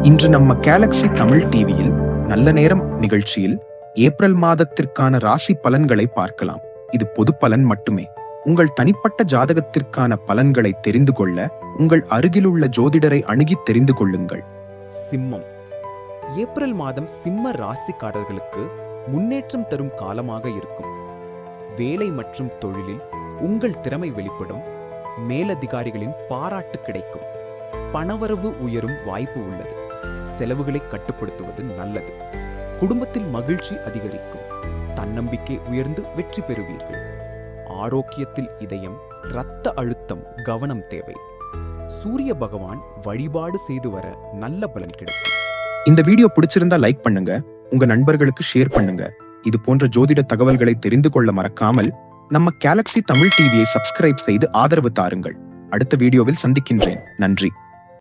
இன்று நம்ம கேலக்ஸி தமிழ் டிவியில் நல்ல நேரம் நிகழ்ச்சியில் ஏப்ரல் மாதத்திற்கான ராசி பலன்களை பார்க்கலாம். இது பொது பலன் மட்டுமே. உங்கள் தனிப்பட்ட ஜாதகத்திற்கான பலன்களை தெரிந்து கொள்ள உங்கள் அருகிலுள்ள ஜோதிடரை அணுகி தெரிந்து கொள்ளுங்கள். சிம்மம். ஏப்ரல் மாதம் சிம்ம ராசிக்காரர்களுக்கு முன்னேற்றம் தரும் காலமாக இருக்கும். வேலை மற்றும் தொழிலில் உங்கள் திறமை வெளிப்படும். மேலதிகாரிகளின் பாராட்டு கிடைக்கும். பணவரவு உயரும் வாய்ப்பு உள்ளது. செலவுகளை கட்டுப்படுத்துவது நல்லது. குடும்பத்தில் மகிழ்ச்சி அதிகரிக்கும். தன்னம்பிக்கை உயர்ந்து வெற்றி பெறுவீர்கள். ஆரோக்கியத்தில் இதயம், இரத்த அழுத்தம் கவனம் தேவை. சூரிய பகவான் வழிபாடு செய்து வர நல்ல பலன் கிடைக்கும். இந்த வீடியோ பிடிச்சிருந்தா லைக் பண்ணுங்க, உங்க நண்பர்களுக்கு ஷேர் பண்ணுங்க. இது போன்ற ஜோதிட தகவல்களை தெரிந்து கொள்ள மறக்காமல் நம்ம கேலக்ஸி தமிழ் டிவியை சப்ஸ்கிரைப் செய்து ஆதரவு தாருங்கள். அடுத்த வீடியோவில் சந்திக்கின்றேன். நன்றி.